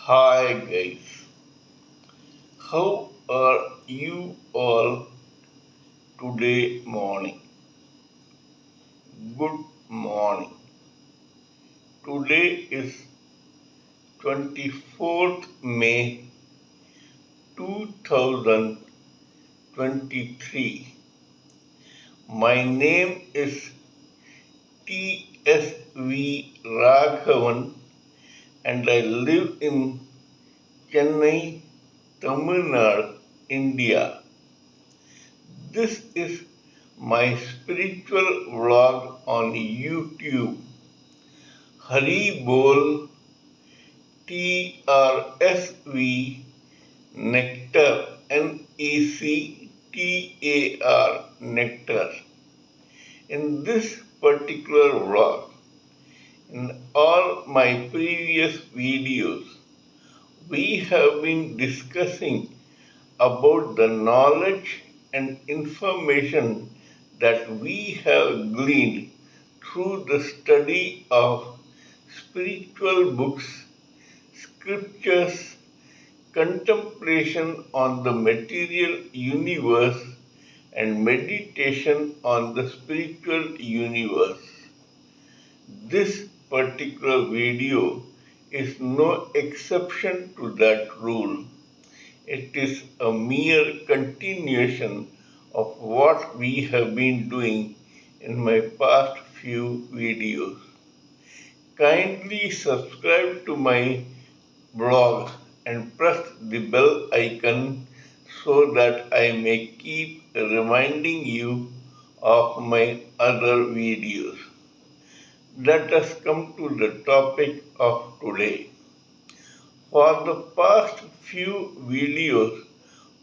Hi guys, how are you all today morning? Good morning. Today is 24th May 2023. My name is TSV Raghavan and I live in Chennai, Tamil Nadu, India. This is my spiritual vlog on YouTube. hariboltrsvnectar nectar. In this particular vlog, in all my previous videos, we have been discussing about the knowledge and information that we have gleaned through the study of spiritual books, scriptures, contemplation on the material universe, and meditation on the spiritual universe. This particular video is no exception to that rule. It is a mere continuation of what we have been doing in my past few videos. Kindly subscribe to my blog and press the bell icon so that I may keep reminding you of my other videos. Let us come to the topic of today. For the past few videos,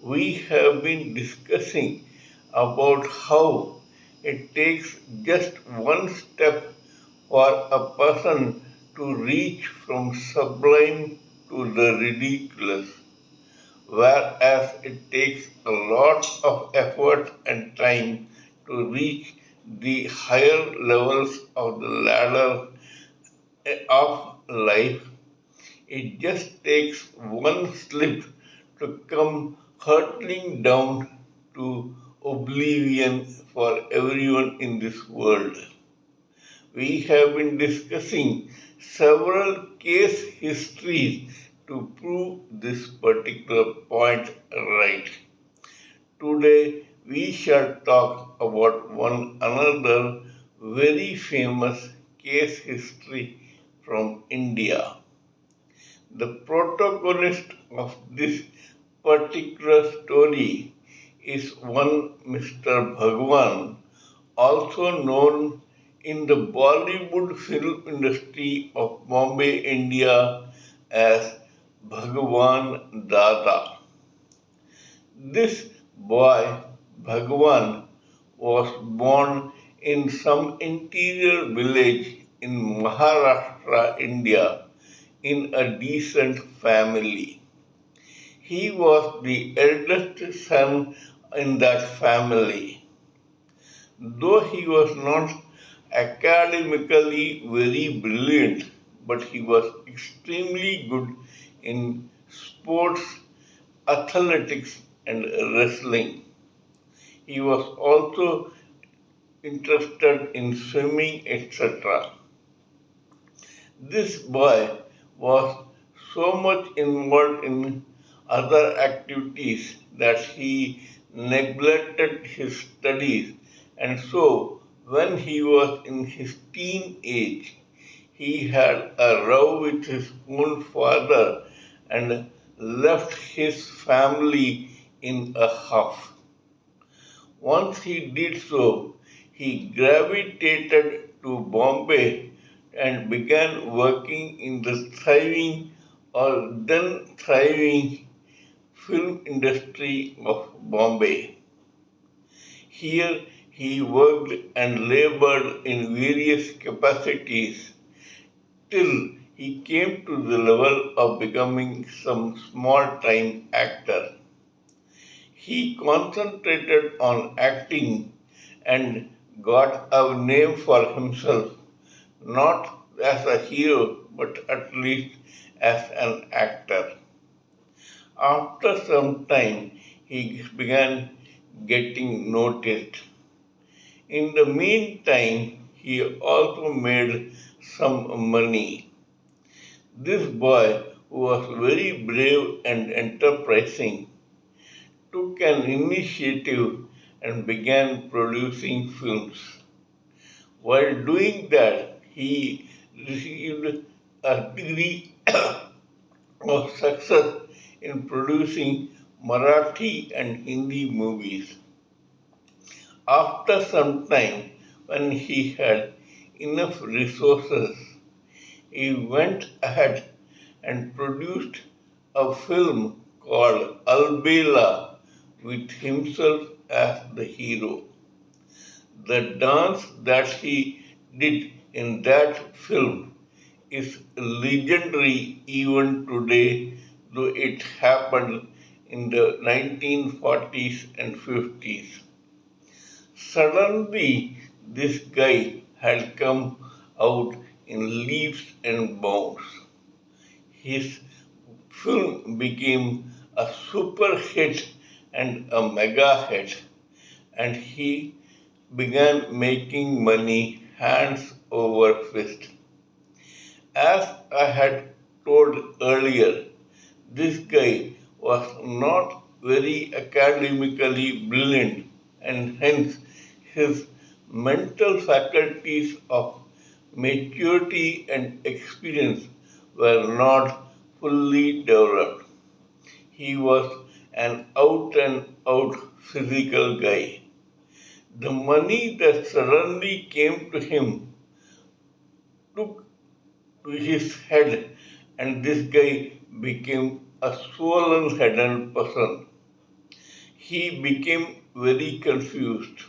we have been discussing about how it takes just one step for a person to reach from sublime to the ridiculous, whereas it takes a lot of effort and time to reach the higher levels of the ladder of life. It just takes one slip to come hurtling down to oblivion for everyone in this world. We have been discussing several case histories to prove this particular point right. Today we shall talk about one another very famous case history from India. The protagonist of this particular story is one Mr. Bhagwan, also known in the Bollywood film industry of Bombay, India as Bhagwan Dada. This boy, Bhagwan, was born in some interior village in Maharashtra, India, in a decent family. He was the eldest son in that family. Though he was not academically very brilliant, but he was extremely good in sports, athletics, and wrestling. He was also interested in swimming, etc. This boy was so much involved in other activities that he neglected his studies, and so when he was in his teen age, he had a row with his own father and left his family in a huff. Once he did so, he gravitated to Bombay and began working in the thriving or then thriving film industry of Bombay. Here he worked and labored in various capacities till he came to the level of becoming some small-time actor. He concentrated on acting and got a name for himself, not as a hero but at least as an actor. After some time, he began getting noticed. In the meantime, he also made some money. This boy, who was very brave and enterprising, took an initiative and began producing films. While doing that, he received a degree of success in producing Marathi and Hindi movies. After some time, when he had enough resources, he went ahead and produced a film called Albela with himself as the hero. The dance that he did in that film is legendary even today, though it happened in the 1940s and 50s. Suddenly, this guy had come out in leaps and bounds. His film became a super hit and a mega hit, and he began making money hands over fist. As I had told earlier, this guy was not very academically brilliant, and hence his mental faculties of maturity and experience were not fully developed. He was an out and out physical guy. The money that suddenly came to him took to his head, and this guy became a swollen headed person. He became very confused.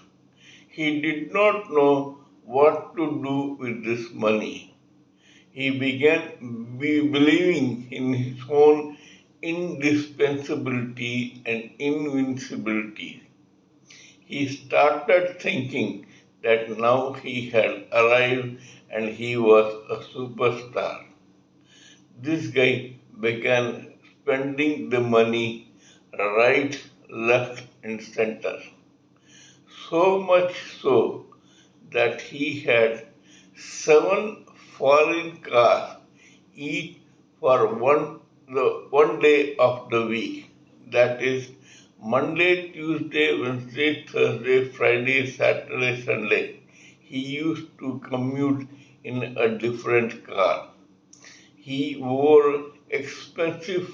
He did not know what to do with this money. He began believing in his own indispensability and invincibility. He started thinking that now he had arrived and he was a superstar. This guy began spending the money right, left, and center. So much so that he had 7 foreign cars, each for one day of the week. That is Monday, Tuesday, Wednesday, Thursday, Friday, Saturday, Sunday. He used to commute in a different car. He wore expensive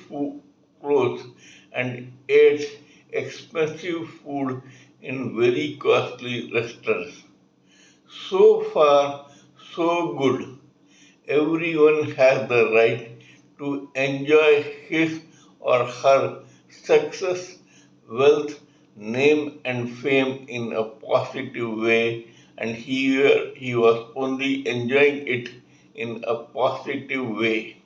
clothes and ate expensive food in very costly restaurants. So far, so good. Everyone has the right to enjoy his or her success, wealth, name, and fame in a positive way, and he was only enjoying it in a positive way,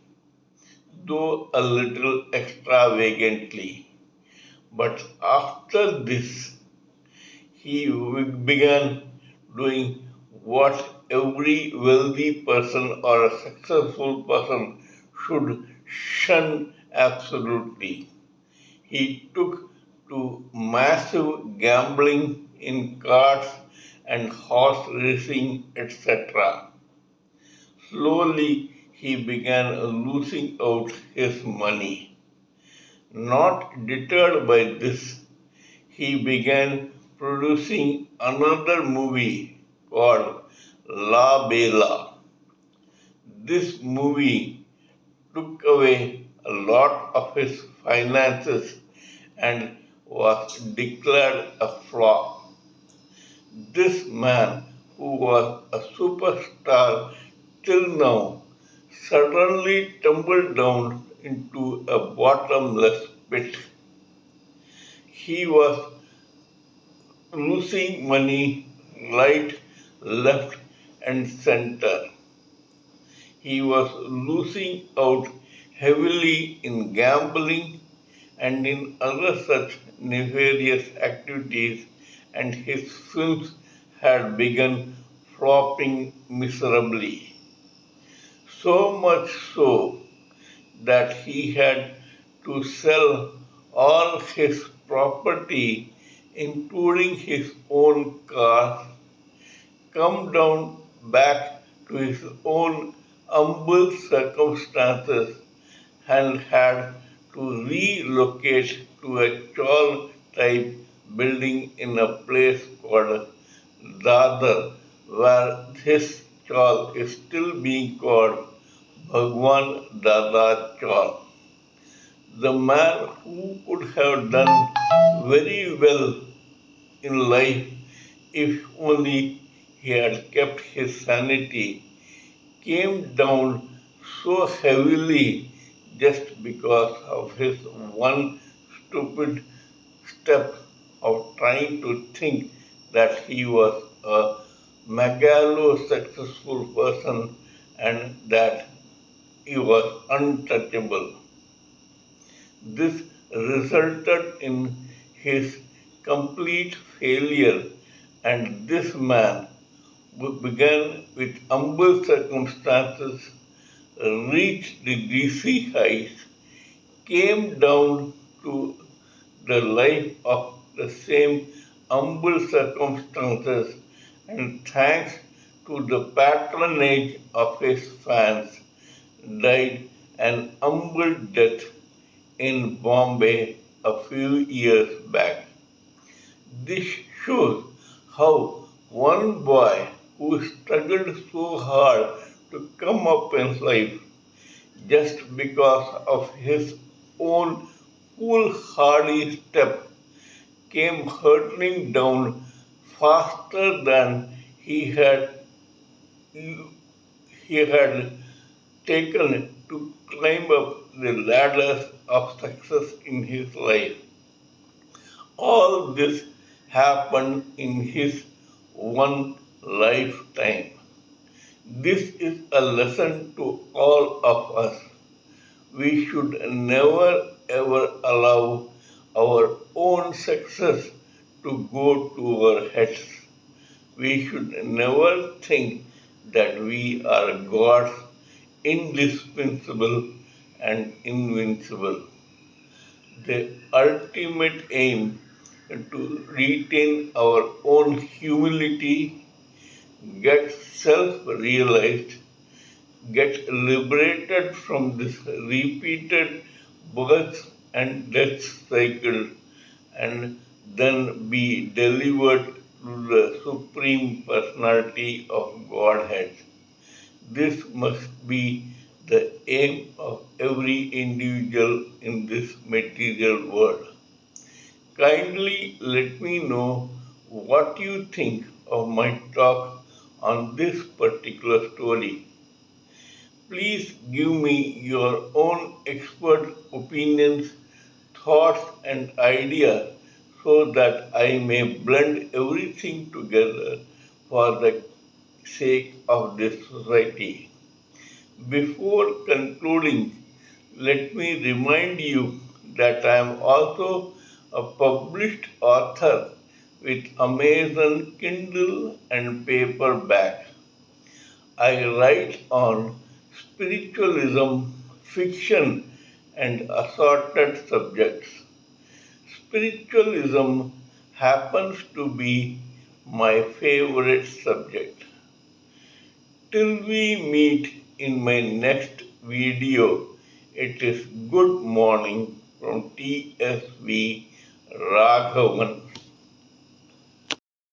though a little extravagantly. But after this, he began doing what every wealthy person or a successful person should shun absolutely. He took to massive gambling in cards and horse racing, etc. Slowly, he began losing out his money. Not deterred by this, he began producing another movie called La Bella. This movie took away a lot of his finances and was declared a flop. This man, who was a superstar till now, suddenly tumbled down into a bottomless pit. He was losing money right, left, and center. He was losing out heavily in gambling and in other such nefarious activities, and his films had begun flopping miserably. So much so that he had to sell all his property, including his own car, come down back to his own humble circumstances, and had to relocate to a chawl type building in a place called Dadar, where his chawl is still being called Bhagwan Dada chawl. The man who could have done very well in life if only he had kept his sanity came down so heavily just because of his one stupid step of trying to think that he was a megalo successful person and that he was untouchable. This resulted in his complete failure, and this man, who began with humble circumstances, reached the DC heights, came down to the life of the same humble circumstances, and thanks to the patronage of his fans, died an humble death in Bombay a few years back. This shows how one boy who struggled so hard to come up in life just because of his own foolhardy step came hurtling down faster than he had taken to climb up the ladders of success in his life. All this happened in his one lifetime. This is a lesson to all of us. We should never ever allow our own success to go to our heads. We should never think that we are God's indispensable and invincible. The ultimate aim to retain our own humility, get self realized, get liberated from this repeated birth and death cycle, and then be delivered to the Supreme Personality of Godhead. This must be the aim of every individual in this material world. Kindly let me know what you think of my talk on this particular story. Please give me your own expert opinions, thoughts, and ideas so that I may blend everything together for the sake of this society. Before concluding, let me remind you that I am also a published author with Amazon Kindle and paperback. I write on spiritualism, fiction, and assorted subjects. Spiritualism happens to be my favorite subject. Till we meet in my next video, it is good morning from TSV Raghavan.